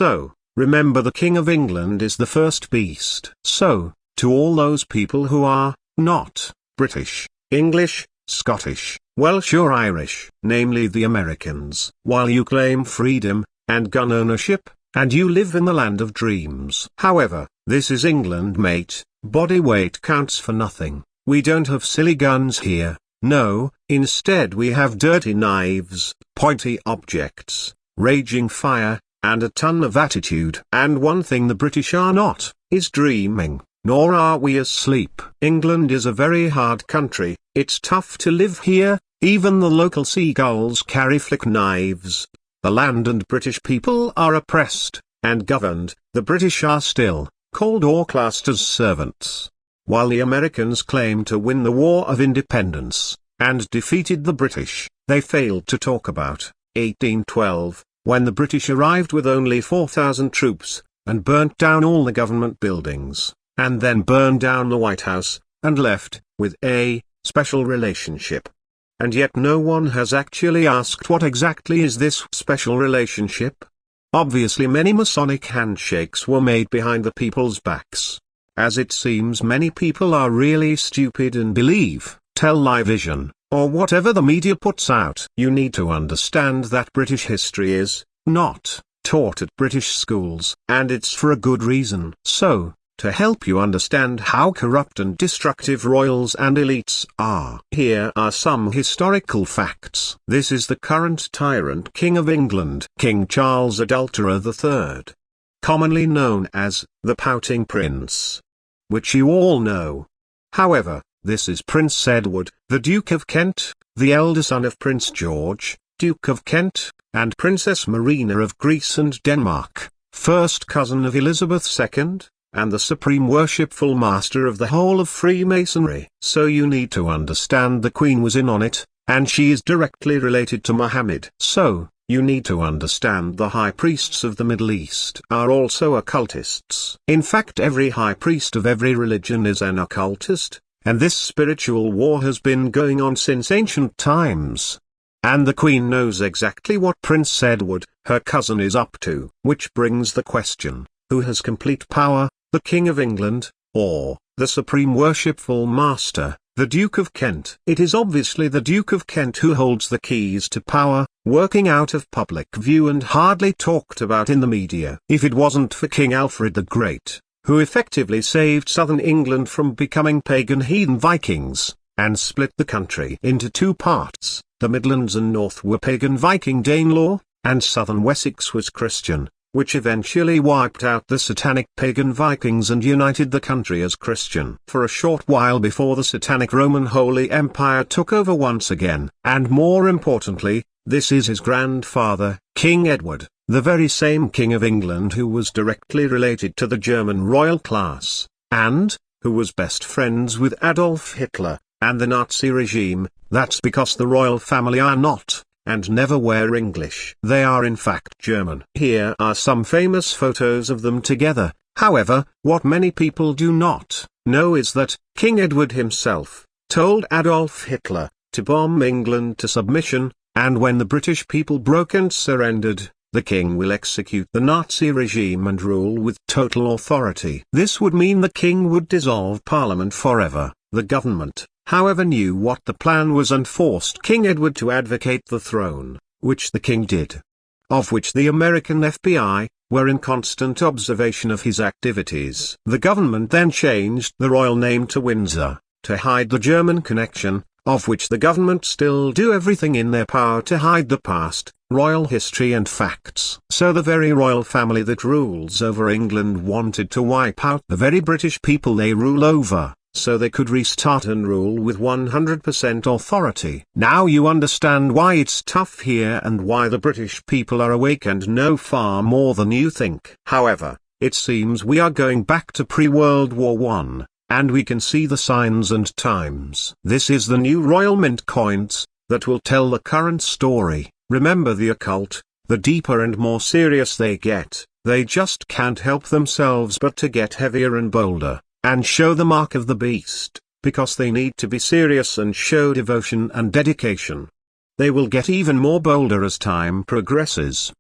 So, remember the King of England is the first beast. So, to all those people who are not British, English, Scottish, Welsh or Irish, namely the Americans, while you claim freedom and gun ownership, and you live in the land of dreams. However, this is England, mate. Body weight counts for nothing. We don't have silly guns here. No, instead we have dirty knives, pointy objects, raging fire, and a ton of attitude. And one thing the British are not, is dreaming, nor are we asleep. England is a very hard country. It's tough to live here. Even the local seagulls carry flick knives. The land and British people are oppressed and governed. The British are still called or classed as servants, while the Americans claim to win the War of Independence and defeated the British. They failed to talk about 1812, when the British arrived with only 4,000 troops and burnt down all the government buildings, and then burned down the White House and left with a special relationship. And yet no one has actually asked what exactly is this special relationship? Obviously many Masonic handshakes were made behind the people's backs. As it seems many people are really stupid and believe television, or whatever the media puts out. You need to understand that British history is not taught at British schools, and it's for a good reason. So, to help you understand how corrupt and destructive royals and elites are, here are some historical facts. This is the current tyrant King of England, King Charles Adulterer III, commonly known as the Pouting Prince, which you all know. However, this is Prince Edward, the Duke of Kent, the elder son of Prince George, Duke of Kent, and Princess Marina of Greece and Denmark, first cousin of Elizabeth II, and the supreme worshipful master of the whole of Freemasonry. So you need to understand the Queen was in on it, and she is directly related to Muhammad. So, you need to understand the high priests of the Middle East are also occultists. In fact, every high priest of every religion is an occultist, and this spiritual war has been going on since ancient times. And the Queen knows exactly what Prince Edward, her cousin, is up to. Which brings the question, who has complete power? The King of England, or the Supreme Worshipful Master, the Duke of Kent? It is obviously the Duke of Kent who holds the keys to power, working out of public view and hardly talked about in the media. If it wasn't for King Alfred the Great, who effectively saved southern England from becoming pagan heathen Vikings, and split the country into two parts, the Midlands and North were pagan Viking Danelaw, and southern Wessex was Christian, which eventually wiped out the satanic pagan Vikings and united the country as Christian for a short while before the satanic Roman Holy Empire took over once again. And more importantly, this is his grandfather, King Edward, the very same King of England who was directly related to the German royal class, and who was best friends with Adolf Hitler and the Nazi regime. That's because the royal family are not and never were English. They are in fact German. Here are some famous photos of them together. However, what many people do not know is that King Edward himself told Adolf Hitler to bomb England to submission, and when the British people broke and surrendered, the king will execute the Nazi regime and rule with total authority. This would mean the king would dissolve parliament forever. The government, however, knew what the plan was and forced King Edward to advocate the throne, which the king did. Of which the American FBI were in constant observation of his activities. The government then changed the royal name to Windsor, to hide the German connection, of which the government still do everything in their power to hide the past, royal history and facts. So the very royal family that rules over England wanted to wipe out the very British people they rule over, so they could restart and rule with 100% authority. Now you understand why it's tough here and why the British people are awake and know far more than you think. However, it seems we are going back to pre-World War I, and we can see the signs and times. This is the new Royal Mint coins that will tell the current story. Remember, the occult, the deeper and more serious they get, they just can't help themselves but to get heavier and bolder, and show the mark of the beast, because they need to be serious and show devotion and dedication. They will get even more bolder as time progresses.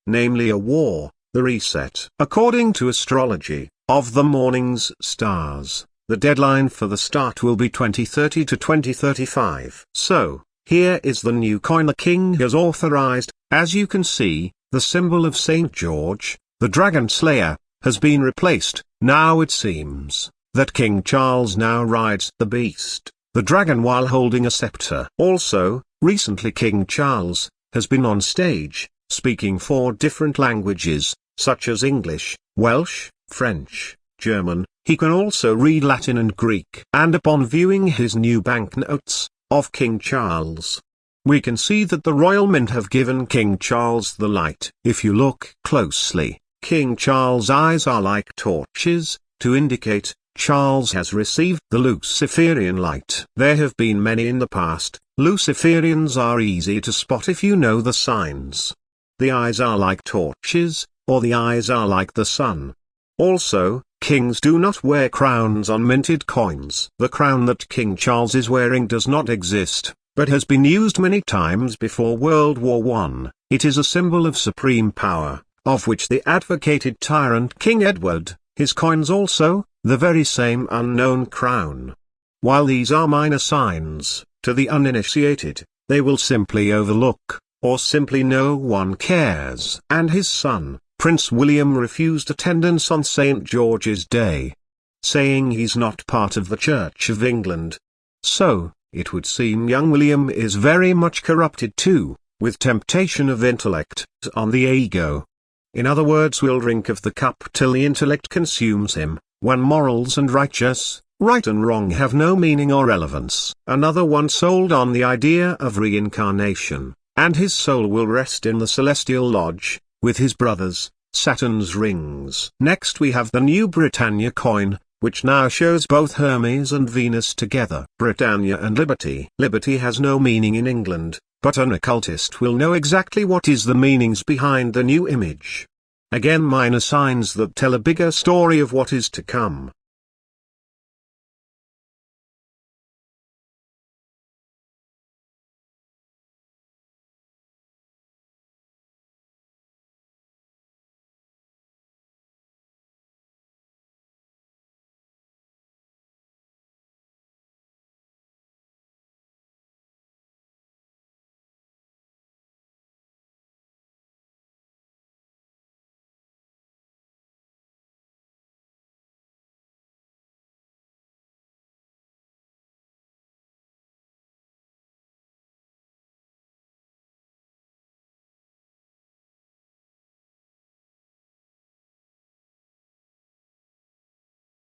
Namely, a war, the reset. According to astrology, of the morning's stars, the deadline for the start will be 2030 to 2035. So, here is the new coin the king has authorized. As you can see, the symbol of St. George, the dragon slayer, has been replaced. Now it seems that King Charles now rides the beast, the dragon, while holding a scepter. Also, recently King Charles has been on stage, speaking 4 different languages, such as English, Welsh, French, German. He can also read Latin and Greek. And upon viewing his new banknotes of King Charles, we can see that the Royal Mint have given King Charles the light. If you look closely, King Charles' eyes are like torches, to indicate Charles has received the Luciferian light. There have been many in the past. Luciferians are easy to spot if you know the signs. The eyes are like torches, or the eyes are like the sun. Also, kings do not wear crowns on minted coins. The crown that King Charles is wearing does not exist, but has been used many times before World War I. It is a symbol of supreme power, of which the advocated tyrant King Edward. His coins also, the very same unknown crown. While these are minor signs, to the uninitiated, they will simply overlook, or simply no one cares. And his son, Prince William, refused attendance on St. George's Day, saying he's not part of the Church of England. So, it would seem young William is very much corrupted too, with temptation of intellect on the ego. In other words, will drink of the cup till the intellect consumes him, when morals and right and wrong have no meaning or relevance. Another one sold on the idea of reincarnation, and his soul will rest in the celestial lodge, with his brothers, Saturn's rings. Next we have the new Britannia coin, which now shows both Hermes and Venus together. Britannia and Liberty. Liberty has no meaning in England, but an occultist will know exactly what is the meanings behind the new image. Again, minor signs that tell a bigger story of what is to come.